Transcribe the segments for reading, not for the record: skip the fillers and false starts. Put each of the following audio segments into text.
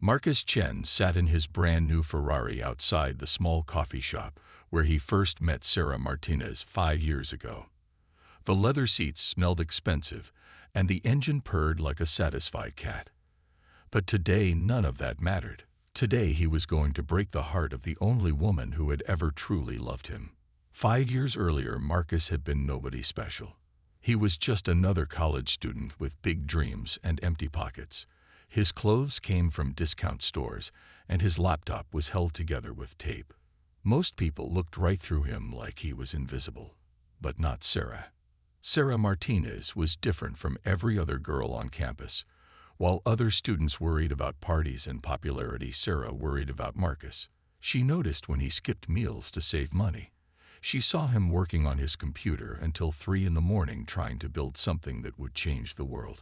Marcus Chen sat in his brand-new Ferrari outside the small coffee shop where he first met Sarah Martinez 5 years ago. The leather seats smelled expensive, and the engine purred like a satisfied cat. But today none of that mattered. Today he was going to break the heart of the only woman who had ever truly loved him. 5 years earlier, Marcus had been nobody special. He was just another college student with big dreams and empty pockets. His clothes came from discount stores, and his laptop was held together with tape. Most people looked right through him like he was invisible. But not Sarah. Sarah Martinez was different from every other girl on campus. While other students worried about parties and popularity, Sarah worried about Marcus. She noticed when he skipped meals to save money. She saw him working on his computer until 3 in the morning trying to build something that would change the world.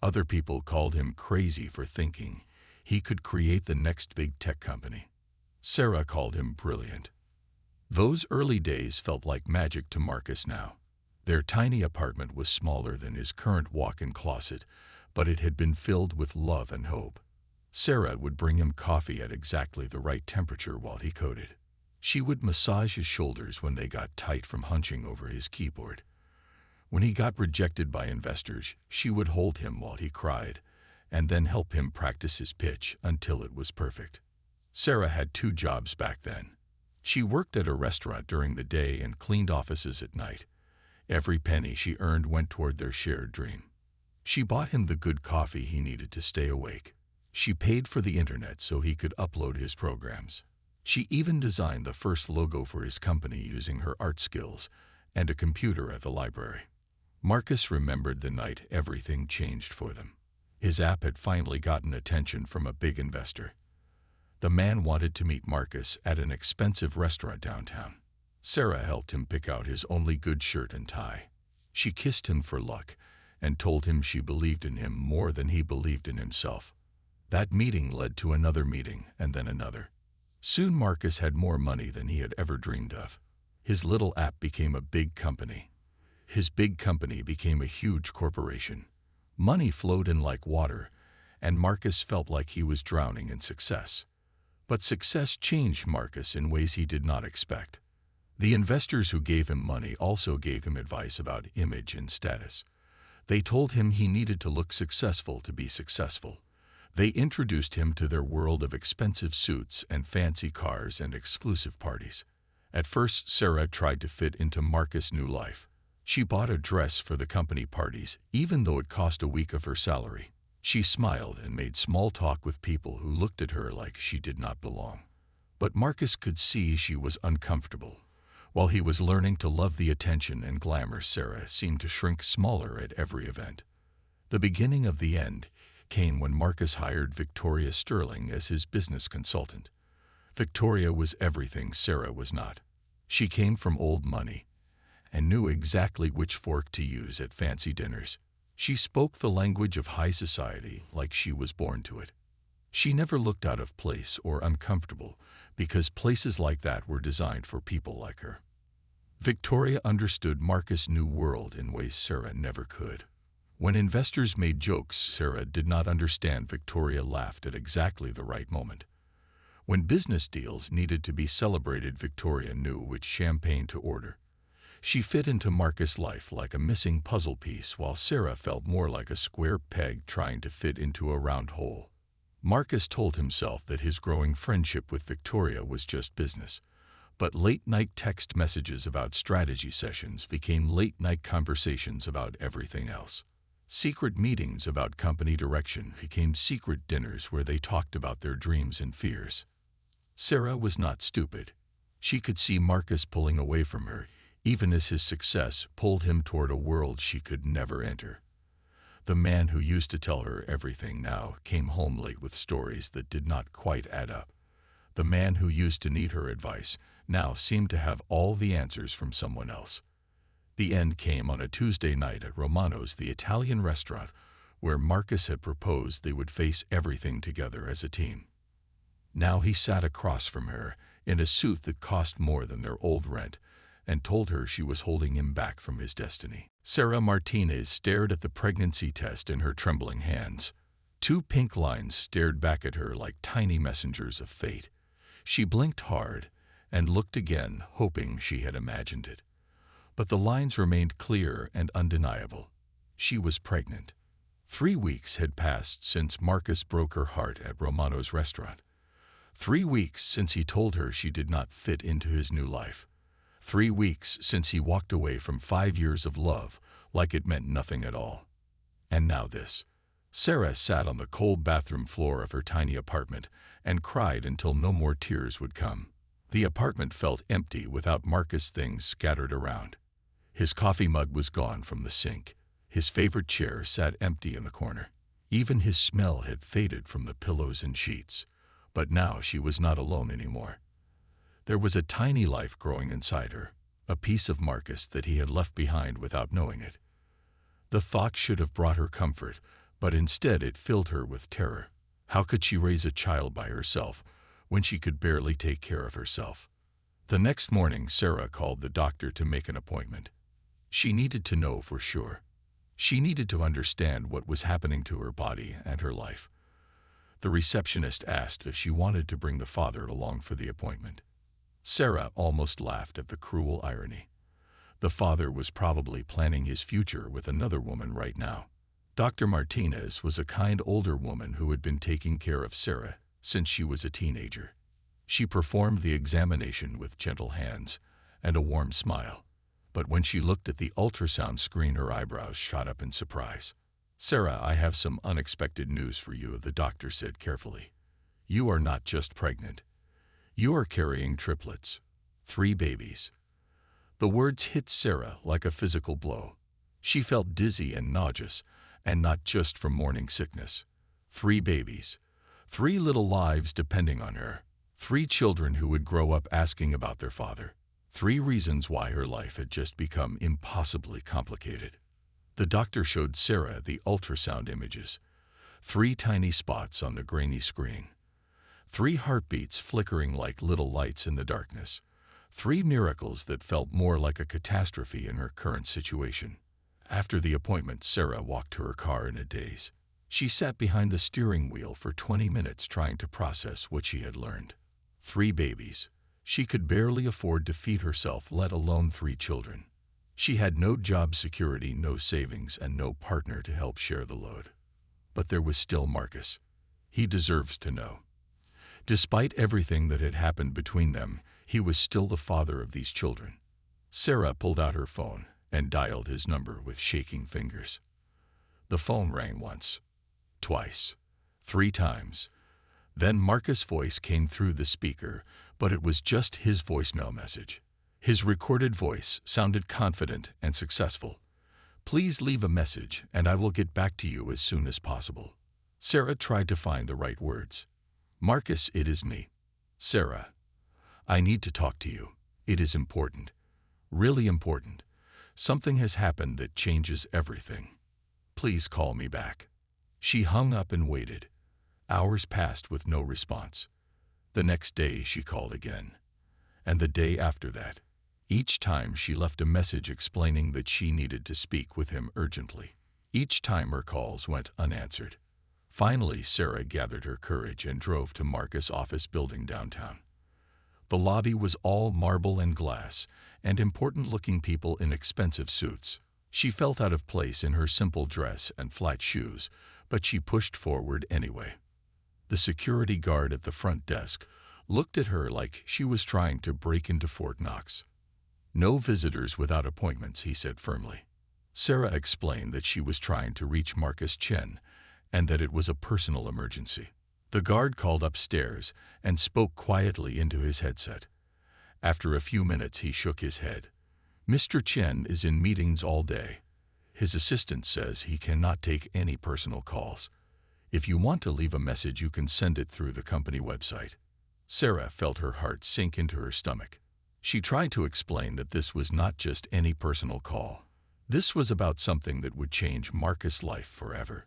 Other people called him crazy for thinking he could create the next big tech company. Sarah called him brilliant. Those early days felt like magic to Marcus now. Their tiny apartment was smaller than his current walk-in closet, but it had been filled with love and hope. Sarah would bring him coffee at exactly the right temperature while he coded. She would massage his shoulders when they got tight from hunching over his keyboard. When he got rejected by investors, she would hold him while he cried, and then help him practice his pitch until it was perfect. Sarah had 2 jobs back then. She worked at a restaurant during the day and cleaned offices at night. Every penny she earned went toward their shared dream. She bought him the good coffee he needed to stay awake. She paid for the internet so he could upload his programs. She even designed the first logo for his company using her art skills and a computer at the library. Marcus remembered the night everything changed for them. His app had finally gotten attention from a big investor. The man wanted to meet Marcus at an expensive restaurant downtown. Sarah helped him pick out his only good shirt and tie. She kissed him for luck and told him she believed in him more than he believed in himself. That meeting led to another meeting and then another. Soon Marcus had more money than he had ever dreamed of. His little app became a big company. His big company became a huge corporation. Money flowed in like water, and Marcus felt like he was drowning in success. But success changed Marcus in ways he did not expect. The investors who gave him money also gave him advice about image and status. They told him he needed to look successful to be successful. They introduced him to their world of expensive suits and fancy cars and exclusive parties. At first, Sarah tried to fit into Marcus' new life. She bought a dress for the company parties, even though it cost a week of her salary. She smiled and made small talk with people who looked at her like she did not belong. But Marcus could see she was uncomfortable. While he was learning to love the attention and glamour, Sarah seemed to shrink smaller at every event. The beginning of the end came when Marcus hired Victoria Sterling as his business consultant. Victoria was everything Sarah was not. She came from old money and knew exactly which fork to use at fancy dinners. She spoke the language of high society like she was born to it. She never looked out of place or uncomfortable because places like that were designed for people like her. Victoria understood Marcus' new world in ways Sarah never could. When investors made jokes Sarah did not understand, Victoria laughed at exactly the right moment. When business deals needed to be celebrated, Victoria knew which champagne to order. She fit into Marcus' life like a missing puzzle piece, while Sarah felt more like a square peg trying to fit into a round hole. Marcus told himself that his growing friendship with Victoria was just business, but late-night text messages about strategy sessions became late-night conversations about everything else. Secret meetings about company direction became secret dinners where they talked about their dreams and fears. Sarah was not stupid. She could see Marcus pulling away from her, even as his success pulled him toward a world she could never enter. The man who used to tell her everything now came home late with stories that did not quite add up. The man who used to need her advice now seemed to have all the answers from someone else. The end came on a Tuesday night at Romano's, the Italian restaurant, where Marcus had proposed they would face everything together as a team. Now he sat across from her in a suit that cost more than their old rent, and told her she was holding him back from his destiny. Sarah Martinez stared at the pregnancy test in her trembling hands. 2 pink lines stared back at her like tiny messengers of fate. She blinked hard and looked again, hoping she had imagined it. But the lines remained clear and undeniable. She was pregnant. 3 weeks had passed since Marcus broke her heart at Romano's restaurant. 3 weeks since he told her she did not fit into his new life. 3 weeks since he walked away from 5 years of love like it meant nothing at all. And now this. Sarah sat on the cold bathroom floor of her tiny apartment and cried until no more tears would come. The apartment felt empty without Marcus' things scattered around. His coffee mug was gone from the sink. His favorite chair sat empty in the corner. Even his smell had faded from the pillows and sheets. But now she was not alone anymore. There was a tiny life growing inside her, a piece of Marcus that he had left behind without knowing it. The thought should have brought her comfort, but instead it filled her with terror. How could she raise a child by herself when she could barely take care of herself? The next morning, Sarah called the doctor to make an appointment. She needed to know for sure. She needed to understand what was happening to her body and her life. The receptionist asked if she wanted to bring the father along for the appointment. Sarah almost laughed at the cruel irony. The father was probably planning his future with another woman right now. Dr. Martinez was a kind older woman who had been taking care of Sarah since she was a teenager. She performed the examination with gentle hands and a warm smile. But when she looked at the ultrasound screen, her eyebrows shot up in surprise. "Sarah, I have some unexpected news for you," the doctor said carefully. "You are not just pregnant. You are carrying triplets. 3 babies." The words hit Sarah like a physical blow. She felt dizzy and nauseous, and not just from morning sickness. 3 babies. 3 little lives depending on her. 3 children who would grow up asking about their father. 3 reasons why her life had just become impossibly complicated. The doctor showed Sarah the ultrasound images. 3 tiny spots on the grainy screen. 3 heartbeats flickering like little lights in the darkness. 3 miracles that felt more like a catastrophe in her current situation. After the appointment, Sarah walked to her car in a daze. She sat behind the steering wheel for 20 minutes trying to process what she had learned. 3 babies. She could barely afford to feed herself, let alone 3 children. She had no job security, no savings, and no partner to help share the load. But there was still Marcus. He deserves to know. Despite everything that had happened between them, he was still the father of these children. Sarah pulled out her phone and dialed his number with shaking fingers. The phone rang once, twice, 3 times. Then Marcus' voice came through the speaker, but it was just his voicemail message. His recorded voice sounded confident and successful. "Please leave a message and I will get back to you as soon as possible." Sarah tried to find the right words. "Marcus, it is me. Sarah. I need to talk to you. It is important. Really important. Something has happened that changes everything. Please call me back." She hung up and waited. Hours passed with no response. The next day she called again. And the day after that. Each time she left a message explaining that she needed to speak with him urgently. Each time her calls went unanswered. Finally, Sarah gathered her courage and drove to Marcus' office building downtown. The lobby was all marble and glass, and important-looking people in expensive suits. She felt out of place in her simple dress and flat shoes, but she pushed forward anyway. The security guard at the front desk looked at her like she was trying to break into Fort Knox. "No visitors without appointments," he said firmly. Sarah explained that she was trying to reach Marcus Chen and that it was a personal emergency. The guard called upstairs and spoke quietly into his headset. After a few minutes, he shook his head. "Mr. Chen is in meetings all day. His assistant says he cannot take any personal calls. If you want to leave a message, you can send it through the company website." Sarah felt her heart sink into her stomach. She tried to explain that this was not just any personal call. This was about something that would change Marcus' life forever.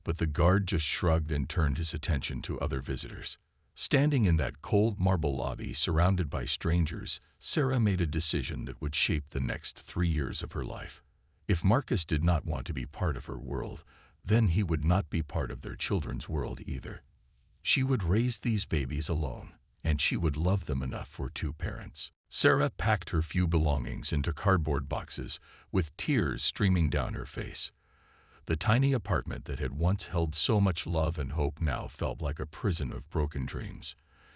But the guard just shrugged and turned his attention to other visitors. Standing in that cold marble lobby surrounded by strangers, Sarah made a decision that would shape the next 3 years of her life. If Marcus did not want to be part of her world, then he would not be part of their children's world either. She would raise these babies alone, and she would love them enough for two parents. Sarah packed her few belongings into cardboard boxes, with tears streaming down her face. The tiny apartment that had once held so much love and hope now felt like a prison of broken dreams.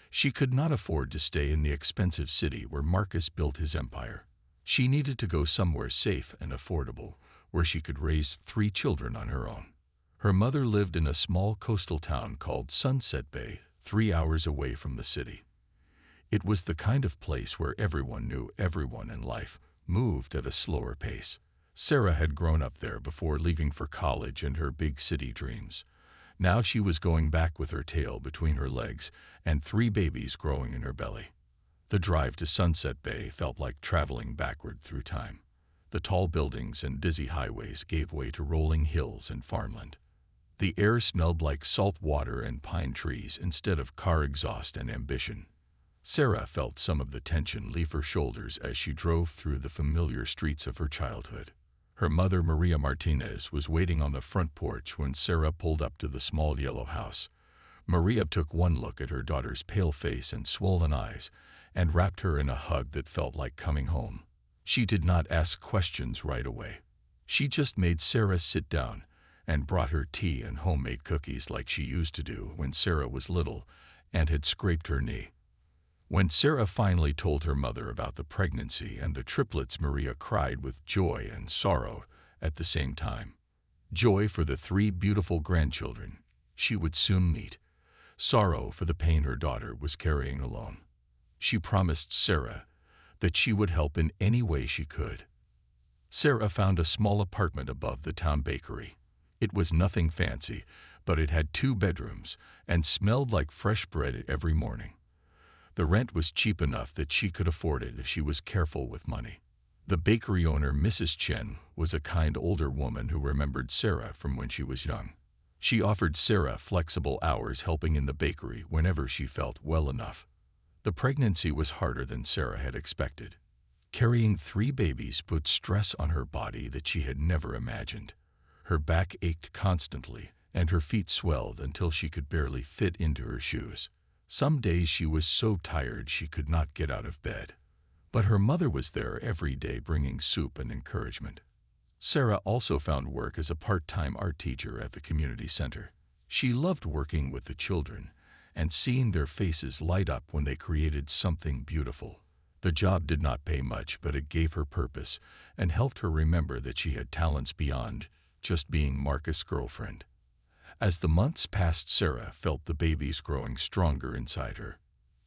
She could not afford to stay in the expensive city where Marcus built his empire. She needed to go somewhere safe and affordable, where she could raise 3 children on her own. Her mother lived in a small coastal town called Sunset Bay, 3 hours away from the city. It was the kind of place where everyone knew everyone in life, moved at a slower pace. Sarah had grown up there before leaving for college and her big city dreams. Now she was going back with her tail between her legs and 3 babies growing in her belly. The drive to Sunset Bay felt like traveling backward through time. The tall buildings and dizzy highways gave way to rolling hills and farmland. The air smelled like salt water and pine trees instead of car exhaust and ambition. Sarah felt some of the tension leave her shoulders as she drove through the familiar streets of her childhood. Her mother, Maria Martinez, was waiting on the front porch when Sarah pulled up to the small yellow house. Maria took one look at her daughter's pale face and swollen eyes and wrapped her in a hug that felt like coming home. She did not ask questions right away. She just made Sarah sit down and brought her tea and homemade cookies like she used to do when Sarah was little and had scraped her knee. When Sarah finally told her mother about the pregnancy and the triplets, Maria cried with joy and sorrow at the same time. Joy for the 3 beautiful grandchildren she would soon meet. Sorrow for the pain her daughter was carrying alone. She promised Sarah that she would help in any way she could. Sarah found a small apartment above the town bakery. It was nothing fancy, but it had 2 bedrooms and smelled like fresh bread every morning. The rent was cheap enough that she could afford it if she was careful with money. The bakery owner, Mrs. Chen, was a kind older woman who remembered Sarah from when she was young. She offered Sarah flexible hours helping in the bakery whenever she felt well enough. The pregnancy was harder than Sarah had expected. Carrying 3 babies put stress on her body that she had never imagined. Her back ached constantly, and her feet swelled until she could barely fit into her shoes. Some days she was so tired she could not get out of bed. But her mother was there every day bringing soup and encouragement. Sarah also found work as a part-time art teacher at the community center. She loved working with the children and seeing their faces light up when they created something beautiful. The job did not pay much, but it gave her purpose and helped her remember that she had talents beyond just being Marcus' girlfriend. As the months passed, Sarah felt the babies growing stronger inside her.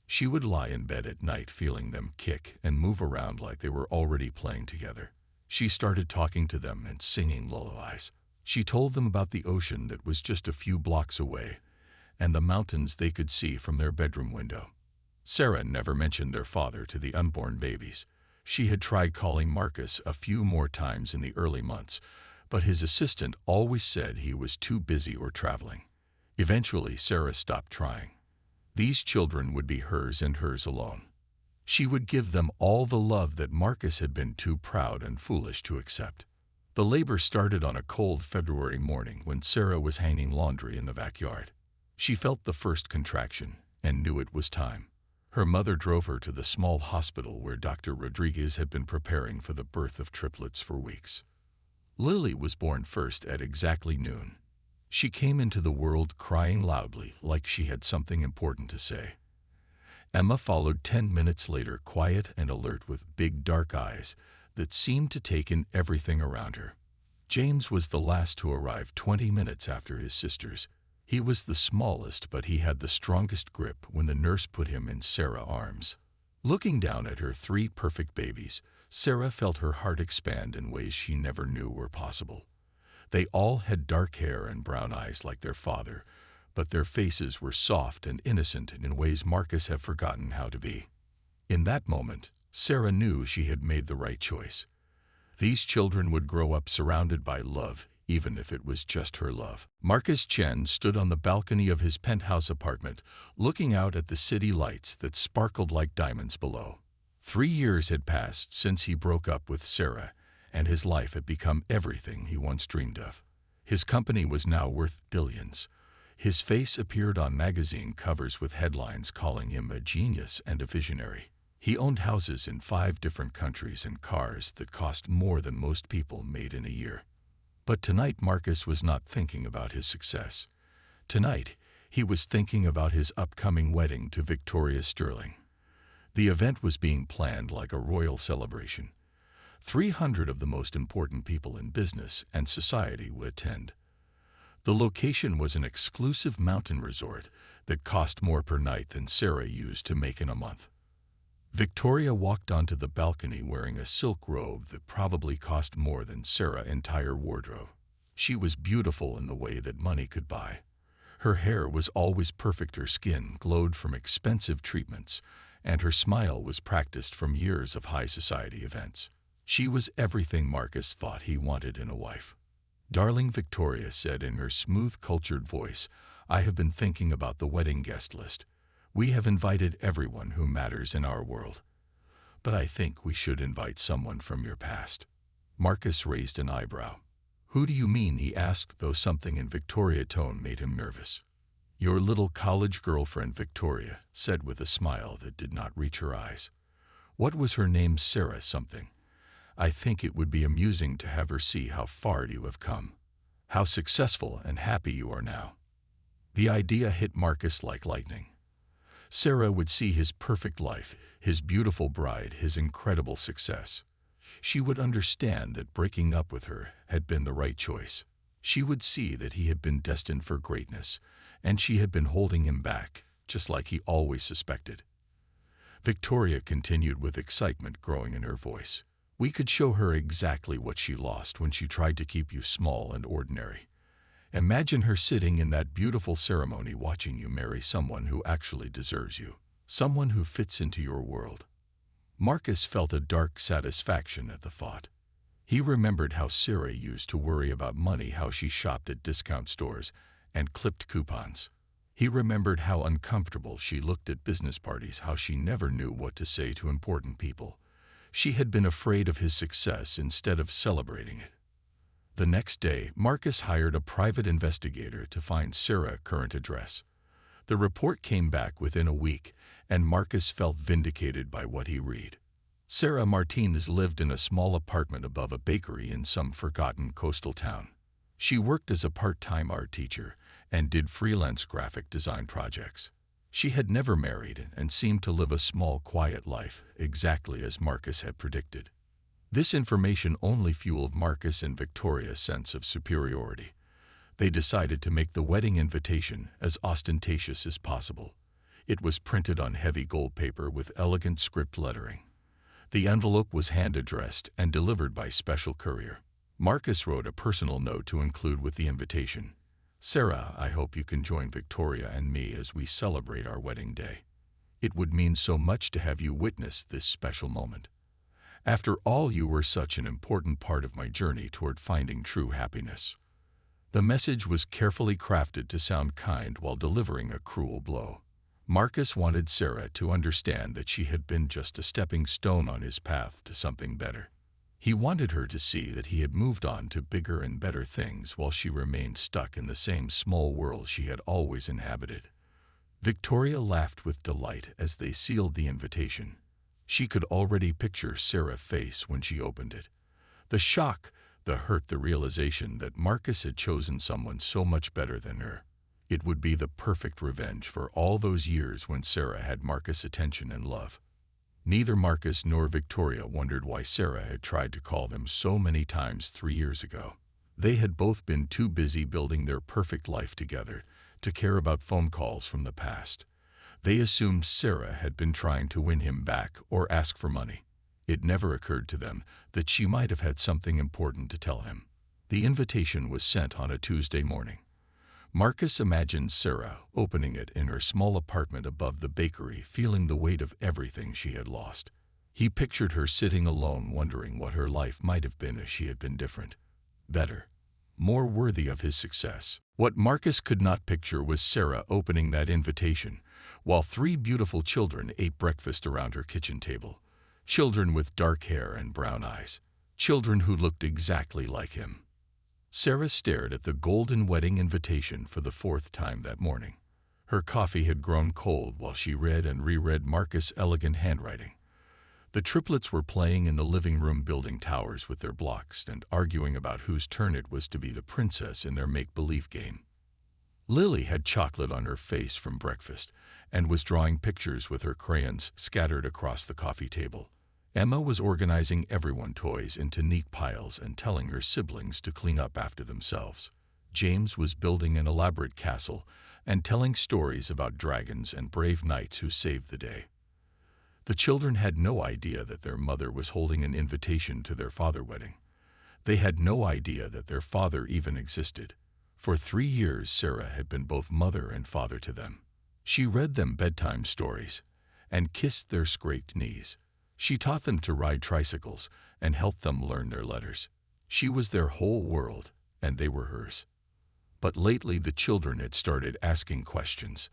She would lie in bed at night feeling them kick and move around like they were already playing together. She started talking to them and singing lullabies. She told them about the ocean that was just a few blocks away and the mountains they could see from their bedroom window. Sarah never mentioned their father to the unborn babies. She had tried calling Marcus a few more times in the early months, but his assistant always said he was too busy or traveling. Eventually, Sarah stopped trying. These children would be hers and hers alone. She would give them all the love that Marcus had been too proud and foolish to accept. The labor started on a cold February morning when Sarah was hanging laundry in the backyard. She felt the first contraction and knew it was time. Her mother drove her to the small hospital where Dr. Rodriguez had been preparing for the birth of triplets for weeks. Lily was born first at exactly noon. She came into the world crying loudly like she had something important to say. Emma followed 10 minutes later, quiet and alert with big dark eyes that seemed to take in everything around her. James was the last to arrive 20 minutes after his sisters. He was the smallest, but he had the strongest grip when the nurse put him in Sarah's arms. Looking down at her 3 perfect babies, Sarah felt her heart expand in ways she never knew were possible. They all had dark hair and brown eyes like their father, but their faces were soft and innocent in ways Marcus had forgotten how to be. In that moment, Sarah knew she had made the right choice. These children would grow up surrounded by love, even if it was just her love. Marcus Chen stood on the balcony of his penthouse apartment, looking out at the city lights that sparkled like diamonds below. 3 years had passed since he broke up with Sarah, and his life had become everything he once dreamed of. His company was now worth billions. His face appeared on magazine covers with headlines calling him a genius and a visionary. He owned houses in 5 different countries and cars that cost more than most people made in a year. But tonight Marcus was not thinking about his success. Tonight, he was thinking about his upcoming wedding to Victoria Sterling. The event was being planned like a royal celebration. 300 of the most important people in business and society would attend. The location was an exclusive mountain resort that cost more per night than Sarah used to make in a month. Victoria walked onto the balcony wearing a silk robe that probably cost more than Sarah's entire wardrobe. She was beautiful in the way that money could buy. Her hair was always perfect, her skin glowed from expensive treatments, and her smile was practiced from years of high society events. She was everything Marcus thought he wanted in a wife. "Darling," Victoria said in her smooth, cultured voice, "I have been thinking about the wedding guest list. We have invited everyone who matters in our world. But I think we should invite someone from your past." Marcus raised an eyebrow. "Who do you mean?" he asked, though something in Victoria's tone made him nervous. "Your little college girlfriend," Victoria said with a smile that did not reach her eyes. "What was her name? Sarah something. I think it would be amusing to have her see how far you have come, how successful and happy you are now." The idea hit Marcus like lightning. Sarah would see his perfect life, his beautiful bride, his incredible success. She would understand that breaking up with her had been the right choice. She would see that he had been destined for greatness, and she had been holding him back, just like he always suspected. Victoria continued with excitement growing in her voice. "We could show her exactly what she lost when she tried to keep you small and ordinary. Imagine her sitting in that beautiful ceremony watching you marry someone who actually deserves you, someone who fits into your world." Marcus felt a dark satisfaction at the thought. He remembered how Sarah used to worry about money, how she shopped at discount stores and clipped coupons. He remembered how uncomfortable she looked at business parties, how she never knew what to say to important people. She had been afraid of his success instead of celebrating it. The next day, Marcus hired a private investigator to find Sarah's current address. The report came back within a week, and Marcus felt vindicated by what he read. Sarah Martinez lived in a small apartment above a bakery in some forgotten coastal town. She worked as a part-time art teacher and did freelance graphic design projects. She had never married and seemed to live a small, quiet life, exactly as Marcus had predicted. This information only fueled Marcus and Victoria's sense of superiority. They decided to make the wedding invitation as ostentatious as possible. It was printed on heavy gold paper with elegant script lettering. The envelope was hand-addressed and delivered by special courier. Marcus wrote a personal note to include with the invitation. "Sarah, I hope you can join Victoria and me as we celebrate our wedding day. It would mean so much to have you witness this special moment. After all, you were such an important part of my journey toward finding true happiness." The message was carefully crafted to sound kind while delivering a cruel blow. Marcus wanted Sarah to understand that she had been just a stepping stone on his path to something better. He wanted her to see that he had moved on to bigger and better things while she remained stuck in the same small world she had always inhabited. Victoria laughed with delight as they sealed the invitation. She could already picture Sarah's face when she opened it. The shock, the hurt, the realization that Marcus had chosen someone so much better than her. It would be the perfect revenge for all those years when Sarah had Marcus' attention and love. Neither Marcus nor Victoria wondered why Sarah had tried to call them so many times 3 years ago. They had both been too busy building their perfect life together to care about phone calls from the past. They assumed Sarah had been trying to win him back or ask for money. It never occurred to them that she might have had something important to tell him. The invitation was sent on a Tuesday morning. Marcus imagined Sarah opening it in her small apartment above the bakery, feeling the weight of everything she had lost. He pictured her sitting alone, wondering what her life might have been if she had been different, better, more worthy of his success. What Marcus could not picture was Sarah opening that invitation, while 3 beautiful children ate breakfast around her kitchen table. Children with dark hair and brown eyes. Children who looked exactly like him. Sarah stared at the golden wedding invitation for the fourth time that morning. Her coffee had grown cold while she read and reread Marcus' elegant handwriting. The triplets were playing in the living room, building towers with their blocks and arguing about whose turn it was to be the princess in their make-believe game. Lily had chocolate on her face from breakfast and was drawing pictures with her crayons scattered across the coffee table. Emma was organizing everyone's toys into neat piles and telling her siblings to clean up after themselves. James was building an elaborate castle and telling stories about dragons and brave knights who saved the day. The children had no idea that their mother was holding an invitation to their father's wedding. They had no idea that their father even existed. For 3 years, Sarah had been both mother and father to them. She read them bedtime stories and kissed their scraped knees. She taught them to ride tricycles and helped them learn their letters. She was their whole world, and they were hers. But lately the children had started asking questions.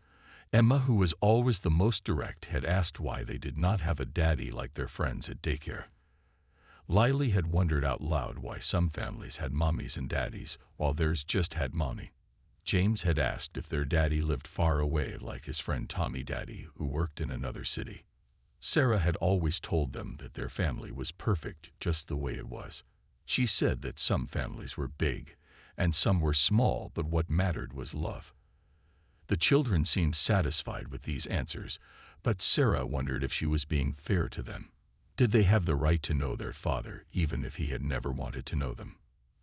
Emma, who was always the most direct, had asked why they did not have a daddy like their friends at daycare. Lily had wondered out loud why some families had mommies and daddies, while theirs just had mommy. James had asked if their daddy lived far away like his friend Tommy Daddy, who worked in another city. Sarah had always told them that their family was perfect just the way it was. She said that some families were big and some were small, but what mattered was love. The children seemed satisfied with these answers, but Sarah wondered if she was being fair to them. Did they have the right to know their father, even if he had never wanted to know them?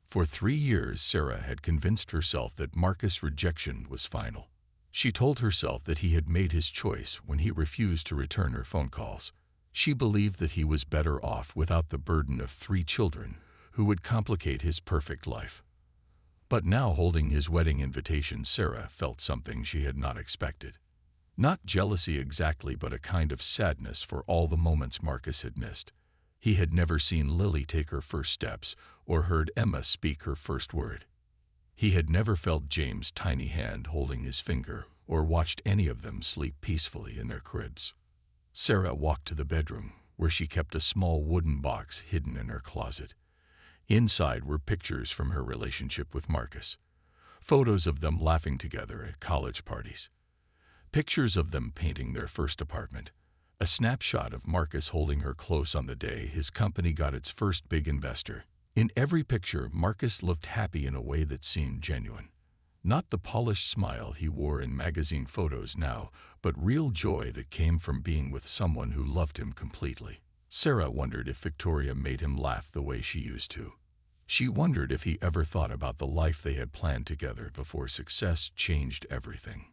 For 3 years, Sarah had convinced herself that Marcus' rejection was final. She told herself that he had made his choice when he refused to return her phone calls. She believed that he was better off without the burden of 3 children who would complicate his perfect life. But now, holding his wedding invitation, Sarah felt something she had not expected. Not jealousy exactly, but a kind of sadness for all the moments Marcus had missed. He had never seen Lily take her first steps or heard Emma speak her first word. He had never felt James' tiny hand holding his finger or watched any of them sleep peacefully in their cribs. Sarah walked to the bedroom, where she kept a small wooden box hidden in her closet. Inside were pictures from her relationship with Marcus, photos of them laughing together at college parties, pictures of them painting their first apartment, a snapshot of Marcus holding her close on the day his company got its first big investor. In every picture, Marcus looked happy in a way that seemed genuine. Not the polished smile he wore in magazine photos now, but real joy that came from being with someone who loved him completely. Sarah wondered if Victoria made him laugh the way she used to. She wondered if he ever thought about the life they had planned together before success changed everything.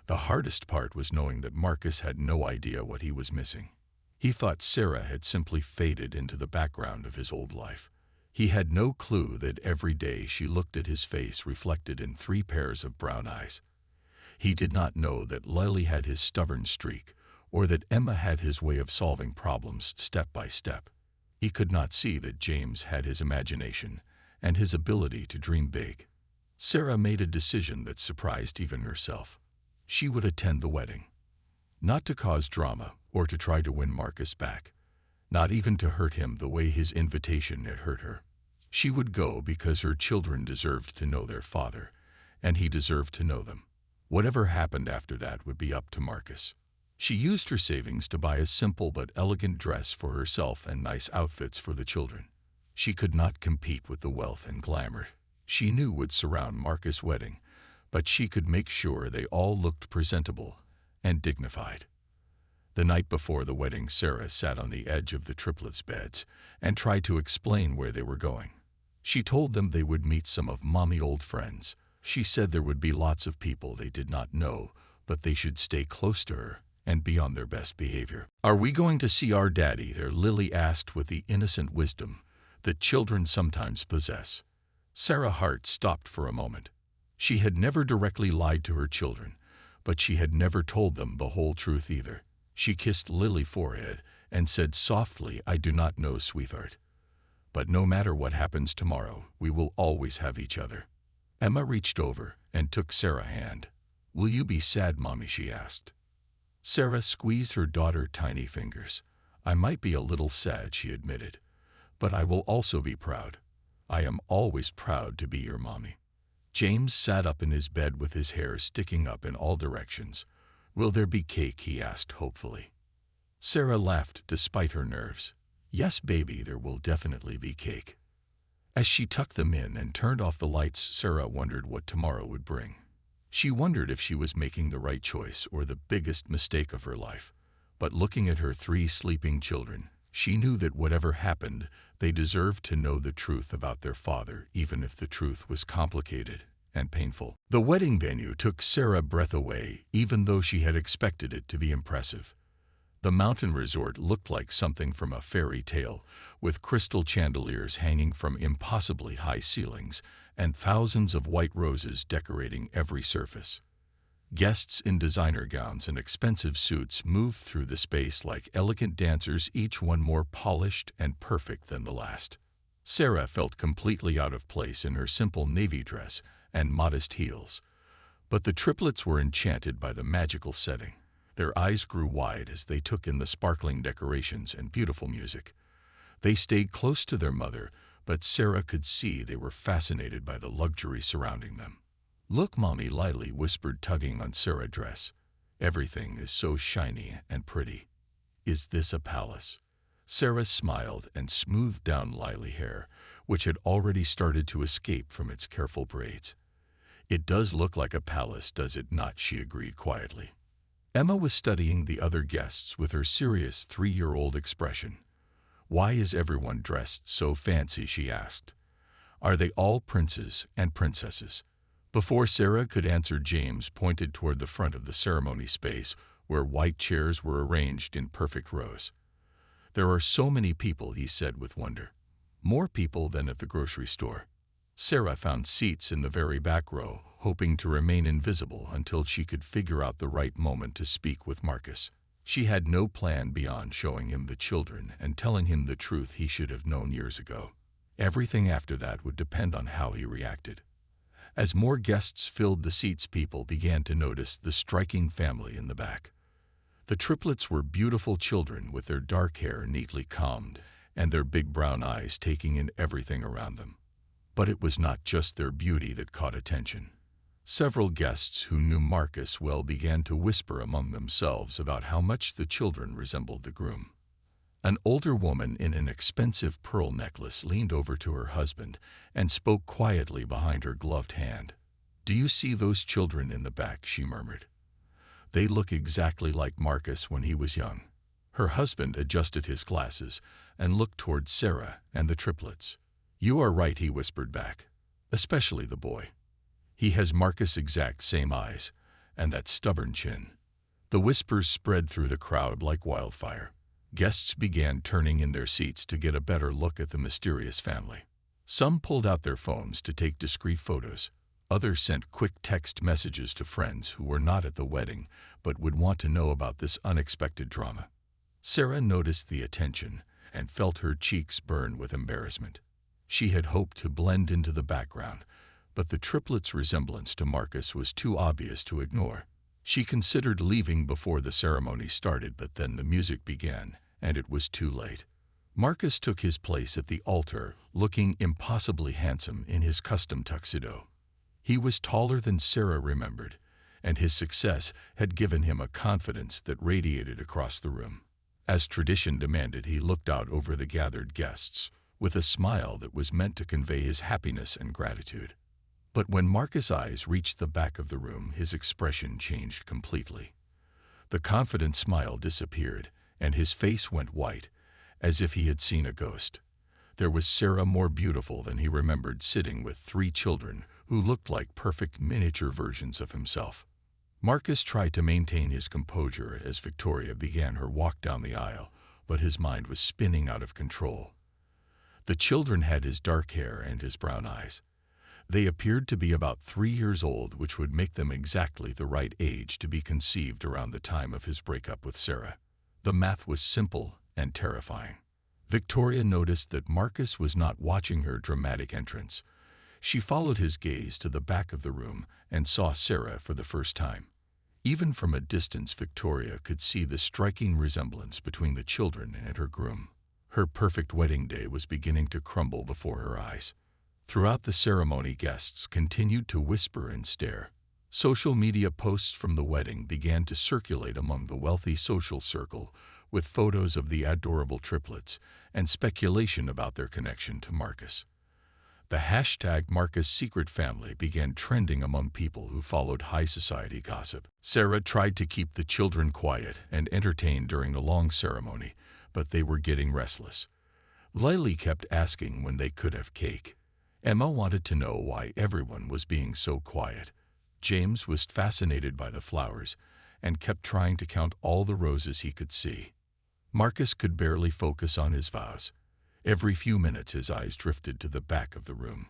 The hardest part was knowing that Marcus had no idea what he was missing. He thought Sarah had simply faded into the background of his old life. He had no clue that every day she looked at his face reflected in 3 pairs of brown eyes. He did not know that Lily had his stubborn streak, or that Emma had his way of solving problems step by step. He could not see that James had his imagination and his ability to dream big. Sarah made a decision that surprised even herself. She would attend the wedding. Not to cause drama or to try to win Marcus back, not even to hurt him the way his invitation had hurt her. She would go because her children deserved to know their father, and he deserved to know them. Whatever happened after that would be up to Marcus. She used her savings to buy a simple but elegant dress for herself and nice outfits for the children. She could not compete with the wealth and glamour she knew would surround Marcus' wedding, but she could make sure they all looked presentable and dignified. The night before the wedding, Sarah sat on the edge of the triplets' beds and tried to explain where they were going. She told them they would meet some of Mommy's old friends. She said there would be lots of people they did not know, but they should stay close to her and be on their best behavior. "Are we going to see our daddy there?" Lily asked with the innocent wisdom that children sometimes possess. Sarah's heart stopped for a moment. She had never directly lied to her children, but she had never told them the whole truth either. She kissed Lily's forehead and said softly, "I do not know, sweetheart. But no matter what happens tomorrow, we will always have each other." Emma reached over and took Sarah's hand. "Will you be sad, Mommy?" she asked. Sarah squeezed her daughter's tiny fingers. "I might be a little sad," she admitted, "but I will also be proud. I am always proud to be your mommy." James sat up in his bed with his hair sticking up in all directions. "Will there be cake?" he asked hopefully. Sarah laughed despite her nerves. "Yes, baby, there will definitely be cake." As she tucked them in and turned off the lights, Sarah wondered what tomorrow would bring. She wondered if she was making the right choice or the biggest mistake of her life. But looking at her 3 sleeping children, she knew that whatever happened, they deserved to know the truth about their father, even if the truth was complicated and painful. The wedding venue took Sarah's breath away, even though she had expected it to be impressive. The mountain resort looked like something from a fairy tale, with crystal chandeliers hanging from impossibly high ceilings and thousands of white roses decorating every surface. Guests in designer gowns and expensive suits moved through the space like elegant dancers, each one more polished and perfect than the last. Sarah felt completely out of place in her simple navy dress and modest heels. But the triplets were enchanted by the magical setting. Their eyes grew wide as they took in the sparkling decorations and beautiful music. They stayed close to their mother, but Sarah could see they were fascinated by the luxury surrounding them. "Look, Mommy," Lily whispered, tugging on Sarah's dress. "Everything is so shiny and pretty. Is this a palace?" Sarah smiled and smoothed down Lily's hair, which had already started to escape from its careful braids. "It does look like a palace, does it not?" she agreed quietly. Emma was studying the other guests with her serious 3-year-old expression. "Why is everyone dressed so fancy?" she asked. "Are they all princes and princesses?" Before Sarah could answer, James pointed toward the front of the ceremony space, where white chairs were arranged in perfect rows. "There are so many people," he said with wonder. "More people than at the grocery store." Sarah found seats in the very back row, hoping to remain invisible until she could figure out the right moment to speak with Marcus. She had no plan beyond showing him the children and telling him the truth he should have known years ago. Everything after that would depend on how he reacted. As more guests filled the seats, people began to notice the striking family in the back. The triplets were beautiful children with their dark hair neatly combed and their big brown eyes taking in everything around them. But it was not just their beauty that caught attention. Several guests who knew Marcus well began to whisper among themselves about how much the children resembled the groom. An older woman in an expensive pearl necklace leaned over to her husband and spoke quietly behind her gloved hand. "Do you see those children in the back?" she murmured. "They look exactly like Marcus when he was young." Her husband adjusted his glasses and looked toward Sarah and the triplets. "You are right," he whispered back. "Especially the boy. He has Marcus' exact same eyes and that stubborn chin." The whispers spread through the crowd like wildfire. Guests began turning in their seats to get a better look at the mysterious family. Some pulled out their phones to take discreet photos. Others sent quick text messages to friends who were not at the wedding but would want to know about this unexpected drama. Sarah noticed the attention and felt her cheeks burn with embarrassment. She had hoped to blend into the background, but the triplets' resemblance to Marcus was too obvious to ignore. She considered leaving before the ceremony started, but then the music began, and it was too late. Marcus took his place at the altar, looking impossibly handsome in his custom tuxedo. He was taller than Sarah remembered, and his success had given him a confidence that radiated across the room. As tradition demanded, he looked out over the gathered guests, with a smile that was meant to convey his happiness and gratitude. But when Marcus' eyes reached the back of the room, his expression changed completely. The confident smile disappeared, and his face went white, as if he had seen a ghost. There was Sarah, more beautiful than he remembered, sitting with 3 children who looked like perfect miniature versions of himself. Marcus tried to maintain his composure as Victoria began her walk down the aisle, but his mind was spinning out of control. The children had his dark hair and his brown eyes. They appeared to be about 3 years old, which would make them exactly the right age to be conceived around the time of his breakup with Sarah. The math was simple and terrifying. Victoria noticed that Marcus was not watching her dramatic entrance. She followed his gaze to the back of the room and saw Sarah for the first time. Even from a distance, Victoria could see the striking resemblance between the children and her groom. Her perfect wedding day was beginning to crumble before her eyes. Throughout the ceremony, guests continued to whisper and stare. Social media posts from the wedding began to circulate among the wealthy social circle, with photos of the adorable triplets and speculation about their connection to Marcus. The hashtag Marcus Secret Family began trending among people who followed high society gossip. Sarah tried to keep the children quiet and entertained during the long ceremony, but they were getting restless. Lily kept asking when they could have cake. Emma wanted to know why everyone was being so quiet. James was fascinated by the flowers and kept trying to count all the roses he could see. Marcus could barely focus on his vows. Every few minutes his eyes drifted to the back of the room,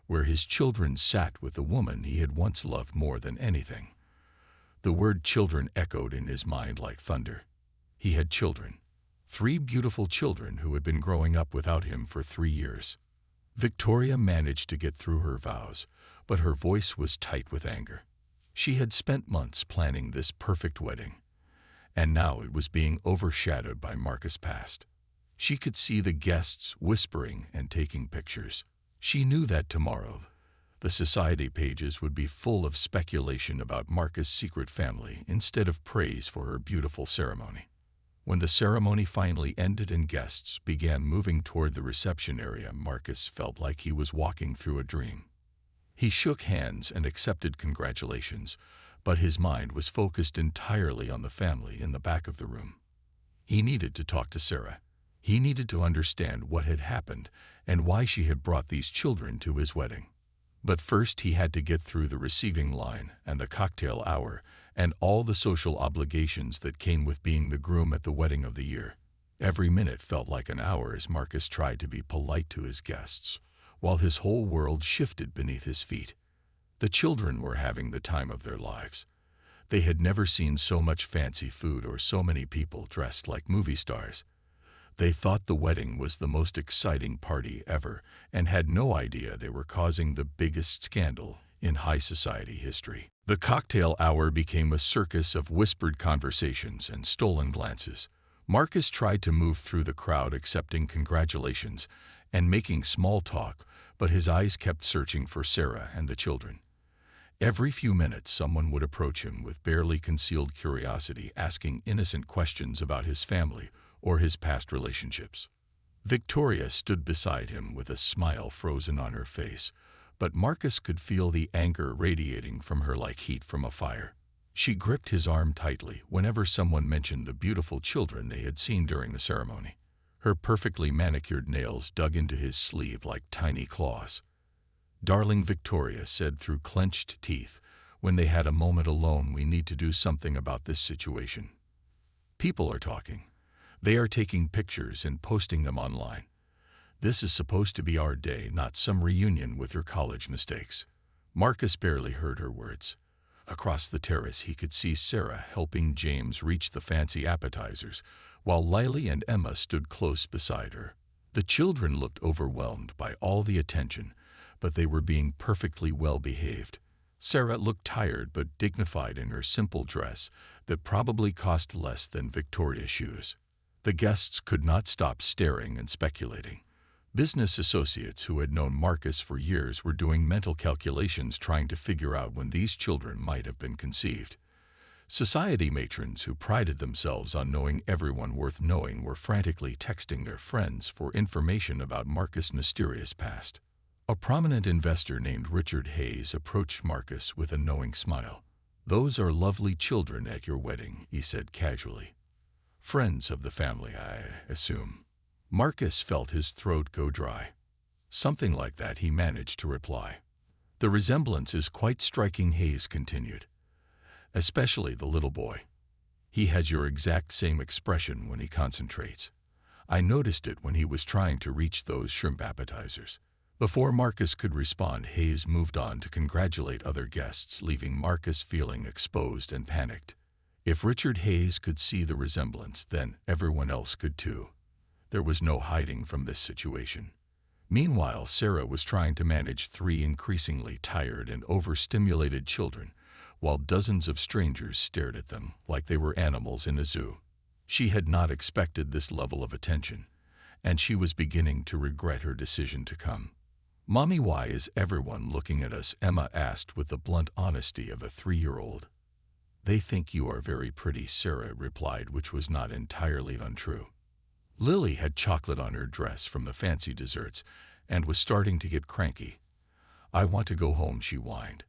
where his children sat with the woman he had once loved more than anything. The word children echoed in his mind like thunder. He had children. 3 beautiful children who had been growing up without him for 3 years. Victoria managed to get through her vows, but her voice was tight with anger. She had spent months planning this perfect wedding, and now it was being overshadowed by Marcus' past. She could see the guests whispering and taking pictures. She knew that tomorrow, the society pages would be full of speculation about Marcus' secret family instead of praise for her beautiful ceremony. When the ceremony finally ended and guests began moving toward the reception area, Marcus felt like he was walking through a dream. He shook hands and accepted congratulations, but his mind was focused entirely on the family in the back of the room. He needed to talk to Sarah. He needed to understand what had happened and why she had brought these children to his wedding. But first he had to get through the receiving line and the cocktail hour and all the social obligations that came with being the groom at the wedding of the year. Every minute felt like an hour as Marcus tried to be polite to his guests, while his whole world shifted beneath his feet. The children were having the time of their lives. They had never seen so much fancy food or so many people dressed like movie stars. They thought the wedding was the most exciting party ever and had no idea they were causing the biggest scandal in high society history. The cocktail hour became a circus of whispered conversations and stolen glances. Marcus tried to move through the crowd accepting congratulations and making small talk, but his eyes kept searching for Sarah and the children. Every few minutes someone would approach him with barely concealed curiosity, asking innocent questions about his family or his past relationships. Victoria stood beside him with a smile frozen on her face, but Marcus could feel the anger radiating from her like heat from a fire. She gripped his arm tightly whenever someone mentioned the beautiful children they had seen during the ceremony. Her perfectly manicured nails dug into his sleeve like tiny claws. "Darling," Victoria said through clenched teeth, when they had a moment alone, "we need to do something about this situation. People are talking. They are taking pictures and posting them online. This is supposed to be our day, not some reunion with your college mistakes." Marcus barely heard her words. Across the terrace he could see Sarah helping James reach the fancy appetizers, while Lily and Emma stood close beside her. The children looked overwhelmed by all the attention, but they were being perfectly well behaved. Sarah looked tired but dignified in her simple dress that probably cost less than Victoria's shoes. The guests could not stop staring and speculating. Business associates who had known Marcus for years were doing mental calculations trying to figure out when these children might have been conceived. Society matrons who prided themselves on knowing everyone worth knowing were frantically texting their friends for information about Marcus' mysterious past. A prominent investor named Richard Hayes approached Marcus with a knowing smile. "Those are lovely children at your wedding," he said casually. "Friends of the family, I assume." Marcus felt his throat go dry. "Something like that," he managed to reply. "The resemblance is quite striking," Hayes continued. "Especially the little boy. He has your exact same expression when he concentrates. I noticed it when he was trying to reach those shrimp appetizers." Before Marcus could respond, Hayes moved on to congratulate other guests, leaving Marcus feeling exposed and panicked. If Richard Hayes could see the resemblance, then everyone else could too. There was no hiding from this situation. Meanwhile, Sarah was trying to manage 3 increasingly tired and overstimulated children, while dozens of strangers stared at them like they were animals in a zoo. She had not expected this level of attention, and she was beginning to regret her decision to come. "Mommy, why is everyone looking at us?" Emma asked with the blunt honesty of a 3-year-old. "They think you are very pretty," Sarah replied, which was not entirely untrue. Lily had chocolate on her dress from the fancy desserts and was starting to get cranky. "I want to go home," she whined.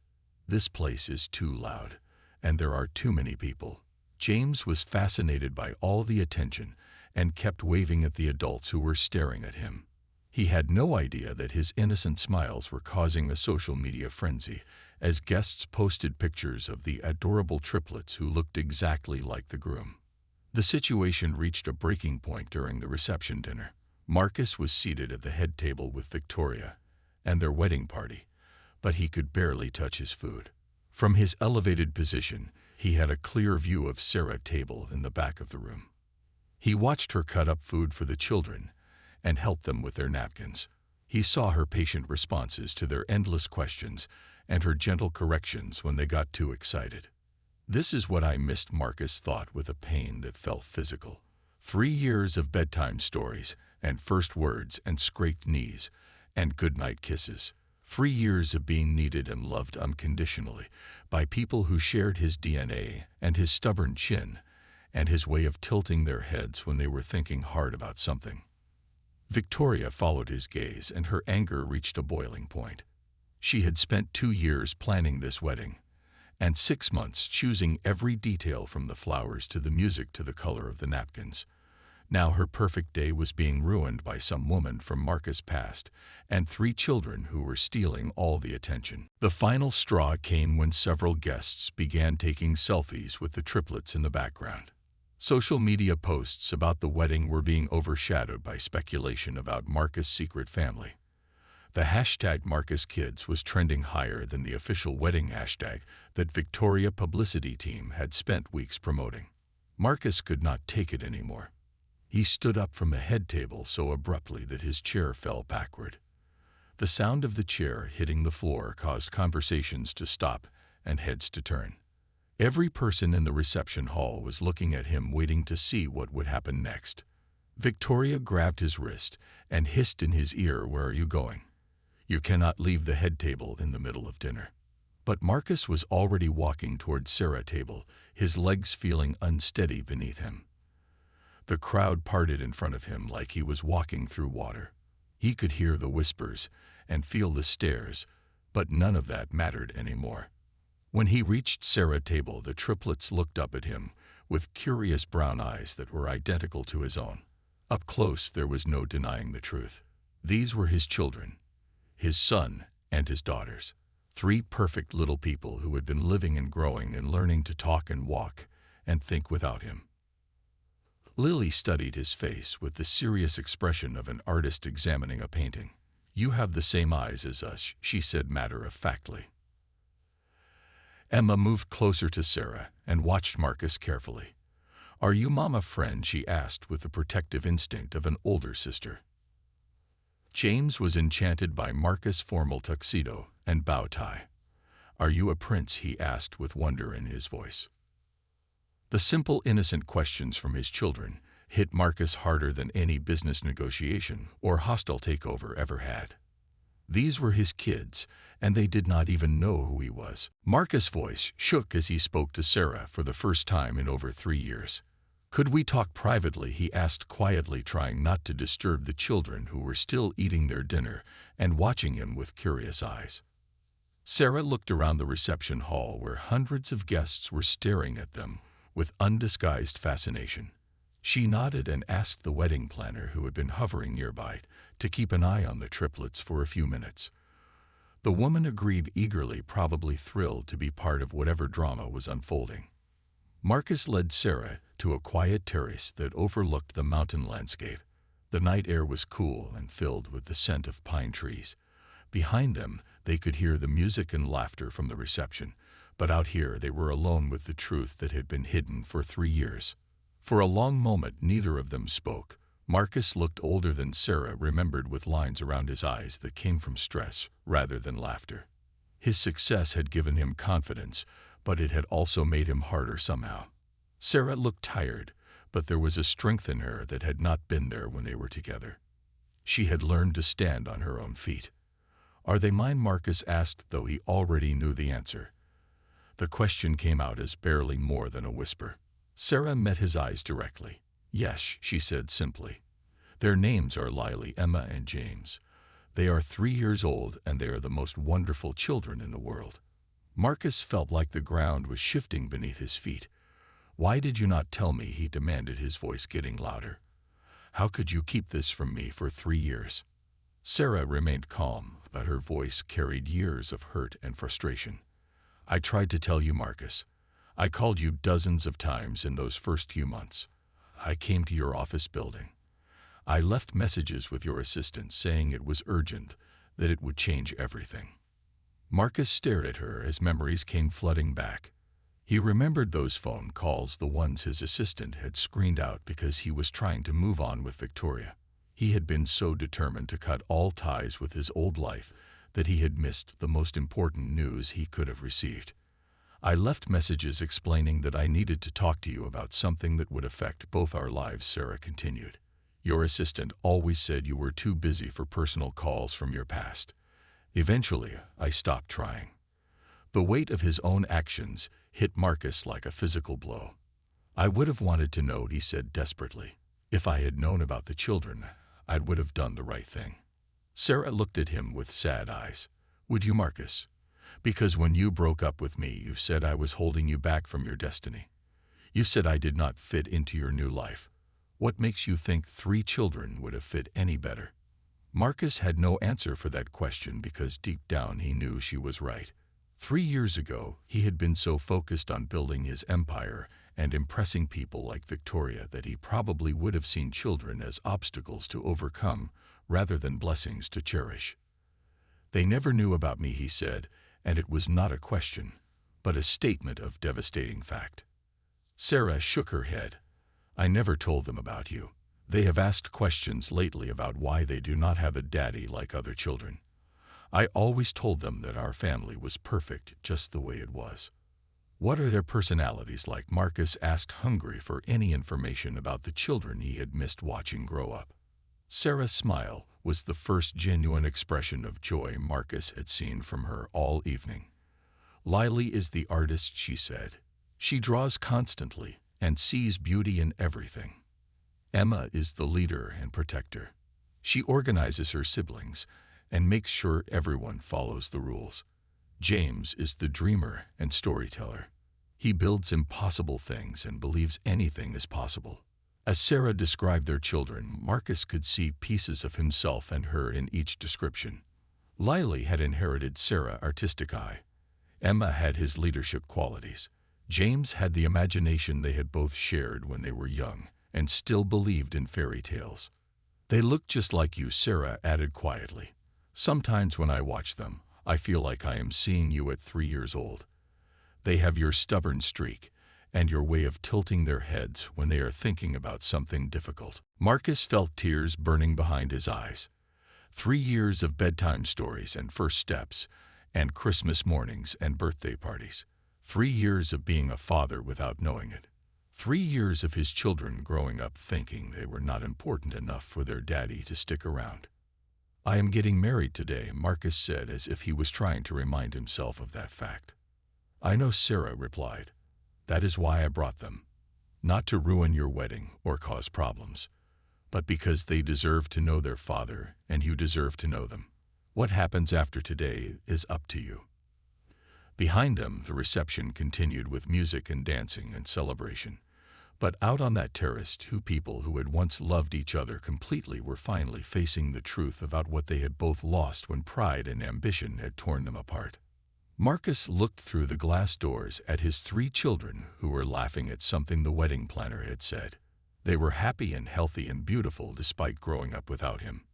"This place is too loud, and there are too many people." James was fascinated by all the attention and kept waving at the adults who were staring at him. He had no idea that his innocent smiles were causing a social media frenzy, as guests posted pictures of the adorable triplets who looked exactly like the groom. The situation reached a breaking point during the reception dinner. Marcus was seated at the head table with Victoria and their wedding party, but he could barely touch his food. From his elevated position, he had a clear view of Sarah's table in the back of the room. He watched her cut up food for the children and help them with their napkins. He saw her patient responses to their endless questions and her gentle corrections when they got too excited. "This is what I missed," Marcus thought with a pain that felt physical. 3 years of bedtime stories and first words and scraped knees and goodnight kisses. 3 years of being needed and loved unconditionally by people who shared his DNA and his stubborn chin and his way of tilting their heads when they were thinking hard about something. Victoria followed his gaze, and her anger reached a boiling point. She had spent 2 years planning this wedding, and 6 months choosing every detail from the flowers to the music to the color of the napkins. Now her perfect day was being ruined by some woman from Marcus' past and 3 children who were stealing all the attention. The final straw came when several guests began taking selfies with the triplets in the background. Social media posts about the wedding were being overshadowed by speculation about Marcus' secret family. The hashtag #MarcusKids was trending higher than the official wedding hashtag that Victoria publicity team had spent weeks promoting. Marcus could not take it anymore. He stood up from the head table so abruptly that his chair fell backward. The sound of the chair hitting the floor caused conversations to stop and heads to turn. Every person in the reception hall was looking at him, waiting to see what would happen next. Victoria grabbed his wrist and hissed in his ear, "Where are you going? You cannot leave the head table in the middle of dinner." But Marcus was already walking toward Sarah's table, his legs feeling unsteady beneath him. The crowd parted in front of him like he was walking through water. He could hear the whispers and feel the stares, but none of that mattered anymore. When he reached Sarah's table, the triplets looked up at him with curious brown eyes that were identical to his own. Up close, there was no denying the truth. These were his children, his son and his daughters. 3 perfect little people who had been living and growing and learning to talk and walk and think without him. Lily studied his face with the serious expression of an artist examining a painting. "You have the same eyes as us," she said matter-of-factly. Emma moved closer to Sarah and watched Marcus carefully. "Are you Mama friend?" she asked with the protective instinct of an older sister. James was enchanted by Marcus' formal tuxedo and bow tie. "Are you a prince?" he asked with wonder in his voice. The simple, innocent questions from his children hit Marcus harder than any business negotiation or hostile takeover ever had. These were his kids, and they did not even know who he was. Marcus' voice shook as he spoke to Sarah for the first time in over 3 years. "Could we talk privately?" he asked quietly, trying not to disturb the children who were still eating their dinner and watching him with curious eyes. Sarah looked around the reception hall where hundreds of guests were staring at them with undisguised fascination. She nodded and asked the wedding planner, who had been hovering nearby, to keep an eye on the triplets for a few minutes. The woman agreed eagerly, probably thrilled to be part of whatever drama was unfolding. Marcus led Sarah to a quiet terrace that overlooked the mountain landscape. The night air was cool and filled with the scent of pine trees. Behind them, they could hear the music and laughter from the reception, but out here they were alone with the truth that had been hidden for 3 years. For a long moment, neither of them spoke. Marcus looked older than Sarah, remembered with lines around his eyes that came from stress rather than laughter. His success had given him confidence, but it had also made him harder somehow. Sarah looked tired, but there was a strength in her that had not been there when they were together. She had learned to stand on her own feet. "Are they mine?" Marcus asked, though he already knew the answer. The question came out as barely more than a whisper. Sarah met his eyes directly. "Yes," she said simply. "Their names are Lily, Emma, and James. They are 3 years old, and they are the most wonderful children in the world." Marcus felt like the ground was shifting beneath his feet. "Why did you not tell me?" he demanded, his voice getting louder. "How could you keep this from me for 3 years?" Sarah remained calm, but her voice carried years of hurt and frustration. "I tried to tell you, Marcus. I called you dozens of times in those first few months. I came to your office building. I left messages with your assistant saying it was urgent, that it would change everything." Marcus stared at her as memories came flooding back. He remembered those phone calls, the ones his assistant had screened out because he was trying to move on with Victoria. He had been so determined to cut all ties with his old life that he had missed the most important news he could have received. "I left messages explaining that I needed to talk to you about something that would affect both our lives," Sarah continued. "Your assistant always said you were too busy for personal calls from your past. Eventually, I stopped trying." The weight of his own actions hit Marcus like a physical blow. "I would have wanted to know," he said desperately. "If I had known about the children, I would have done the right thing." Sarah looked at him with sad eyes. "Would you, Marcus? Because when you broke up with me, you said I was holding you back from your destiny. You said I did not fit into your new life. What makes you think 3 children would have fit any better?" Marcus had no answer for that question because deep down he knew she was right. 3 years ago, he had been so focused on building his empire and impressing people like Victoria that he probably would have seen children as obstacles to overcome rather than blessings to cherish. "They never knew about me," he said, and it was not a question, but a statement of devastating fact. Sarah shook her head. "I never told them about you. They have asked questions lately about why they do not have a daddy like other children. I always told them that our family was perfect just the way it was." "What are their personalities like?" Marcus asked, hungry for any information about the children he had missed watching grow up. Sarah's smile was the first genuine expression of joy Marcus had seen from her all evening. "Lily is the artist," she said. "She draws constantly and sees beauty in everything. Emma is the leader and protector. She organizes her siblings and makes sure everyone follows the rules. James is the dreamer and storyteller. He builds impossible things and believes anything is possible." As Sarah described their children, Marcus could see pieces of himself and her in each description. Lily had inherited Sarah's artistic eye. Emma had his leadership qualities. James had the imagination they had both shared when they were young and still believed in fairy tales. "They look just like you," Sarah added quietly. "Sometimes when I watch them, I feel like I am seeing you at 3 years old. They have your stubborn streak and your way of tilting their heads when they are thinking about something difficult." Marcus felt tears burning behind his eyes. 3 years of bedtime stories and first steps, and Christmas mornings and birthday parties. 3 years of being a father without knowing it. 3 years of his children growing up thinking they were not important enough for their daddy to stick around. "I am getting married today," Marcus said, as if he was trying to remind himself of that fact. "I know," Sarah replied. "That is why I brought them. Not to ruin your wedding or cause problems, but because they deserve to know their father and you deserve to know them. What happens after today is up to you." Behind them, the reception continued with music and dancing and celebration. But out on that terrace, 2 people who had once loved each other completely were finally facing the truth about what they had both lost when pride and ambition had torn them apart. Marcus looked through the glass doors at his 3 children who were laughing at something the wedding planner had said. They were happy and healthy and beautiful despite growing up without him.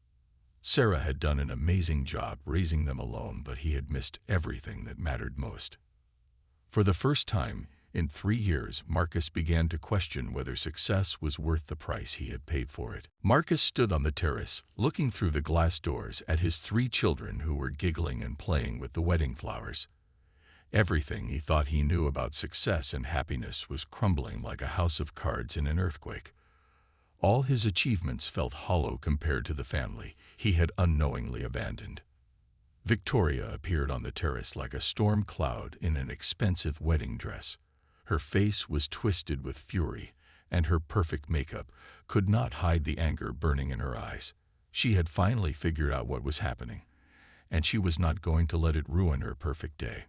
Sarah had done an amazing job raising them alone, but he had missed everything that mattered most. For the first time in 3 years, Marcus began to question whether success was worth the price he had paid for it. Marcus stood on the terrace, looking through the glass doors at his 3 children who were giggling and playing with the wedding flowers. Everything he thought he knew about success and happiness was crumbling like a house of cards in an earthquake. All his achievements felt hollow compared to the family he had unknowingly abandoned. Victoria appeared on the terrace like a storm cloud in an expensive wedding dress. Her face was twisted with fury, and her perfect makeup could not hide the anger burning in her eyes. She had finally figured out what was happening, and she was not going to let it ruin her perfect day.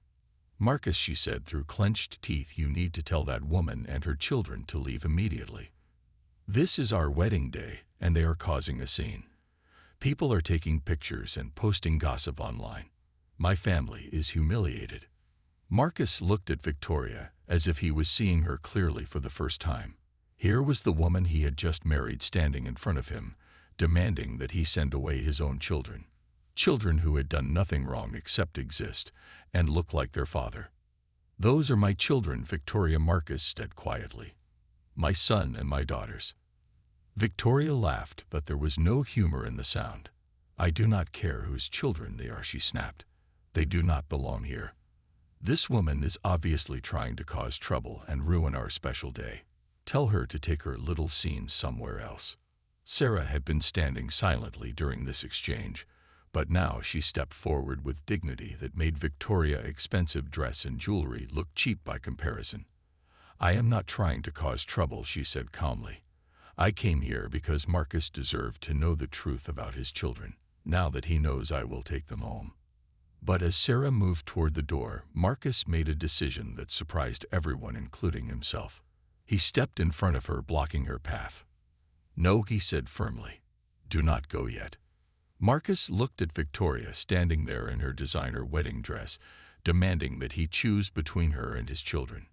"Marcus," she said through clenched teeth, "you need to tell that woman and her children to leave immediately. This is our wedding day, and they are causing a scene. People are taking pictures and posting gossip online. My family is humiliated." Marcus looked at Victoria as if he was seeing her clearly for the first time. Here was the woman he had just married standing in front of him, demanding that he send away his own children. Children who had done nothing wrong except exist and look like their father. "Those are my children," Victoria, Marcus said quietly. "My son and my daughters." Victoria laughed, but there was no humor in the sound. "I do not care whose children they are," she snapped. "They do not belong here. This woman is obviously trying to cause trouble and ruin our special day. Tell her to take her little scenes somewhere else." Sarah had been standing silently during this exchange, but now she stepped forward with dignity that made Victoria's expensive dress and jewelry look cheap by comparison. "I am not trying to cause trouble," she said calmly. "I came here because Marcus deserved to know the truth about his children. Now that he knows, I will take them home." But as Sarah moved toward the door, Marcus made a decision that surprised everyone, including himself. He stepped in front of her, blocking her path. "No," he said firmly. "Do not go yet." Marcus looked at Victoria standing there in her designer wedding dress, demanding that he choose between her and his children.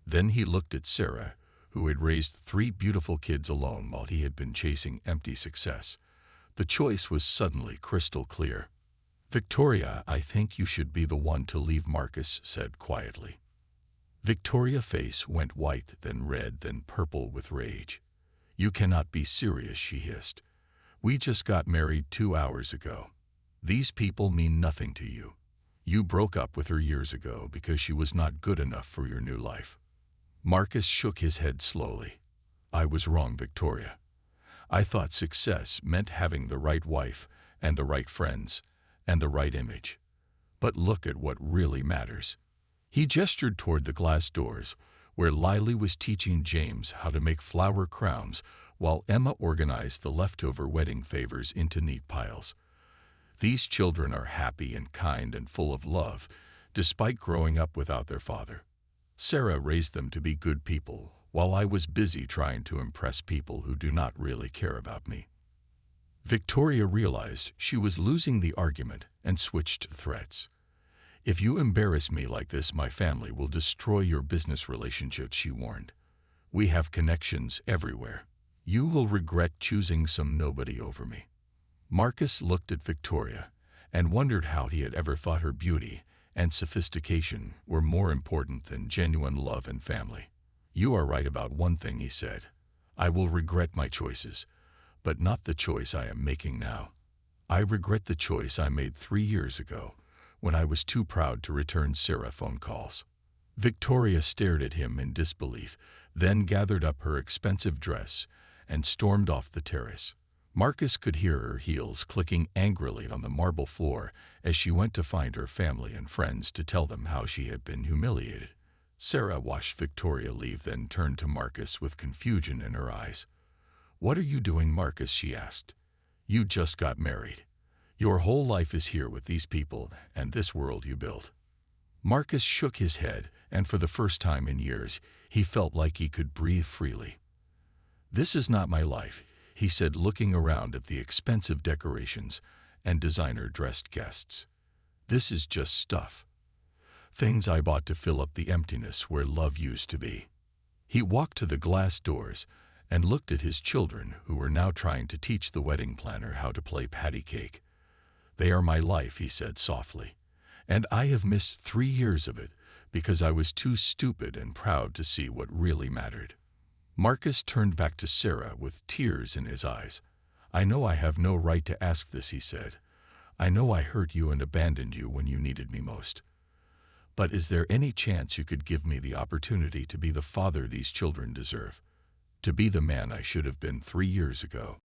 Then he looked at Sarah, who had raised 3 beautiful kids alone while he had been chasing empty success. The choice was suddenly crystal clear. "Victoria, I think you should be the one to leave," Marcus said quietly. Victoria's face went white, then red, then purple with rage. "You cannot be serious," she hissed. "We just got married 2 hours ago. These people mean nothing to you. You broke up with her years ago because she was not good enough for your new life." Marcus shook his head slowly. "I was wrong, Victoria. I thought success meant having the right wife and the right friends and the right image. But look at what really matters." He gestured toward the glass doors, where Lily was teaching James how to make flower crowns while Emma organized the leftover wedding favors into neat piles. "These children are happy and kind and full of love, despite growing up without their father. Sarah raised them to be good people, while I was busy trying to impress people who do not really care about me." Victoria realized she was losing the argument and switched to threats. "If you embarrass me like this, my family will destroy your business relationships," she warned. "We have connections everywhere. You will regret choosing some nobody over me." Marcus looked at Victoria and wondered how he had ever thought her beauty and sophistication were more important than genuine love and family. "You are right about one thing," he said. "I will regret my choices, but not the choice I am making now. I regret the choice I made 3 years ago, when I was too proud to return Sarah phone calls." Victoria stared at him in disbelief, then gathered up her expensive dress and stormed off the terrace. Marcus could hear her heels clicking angrily on the marble floor as she went to find her family and friends to tell them how she had been humiliated. Sarah watched Victoria leave, then turned to Marcus with confusion in her eyes. "What are you doing, Marcus?" she asked. "You just got married. Your whole life is here with these people and this world you built." Marcus shook his head, and for the first time in years, he felt like he could breathe freely. "This is not my life," he said, looking around at the expensive decorations and designer-dressed guests. "This is just stuff. Things I bought to fill up the emptiness where love used to be." He walked to the glass doors and looked at his children, who were now trying to teach the wedding planner how to play patty cake. "They are my life," he said softly, "and I have missed 3 years of it because I was too stupid and proud to see what really mattered." Marcus turned back to Sarah with tears in his eyes. "I know I have no right to ask this," he said. "I know I hurt you and abandoned you when you needed me most. But is there any chance you could give me the opportunity to be the father these children deserve? To be the man I should have been 3 years ago?"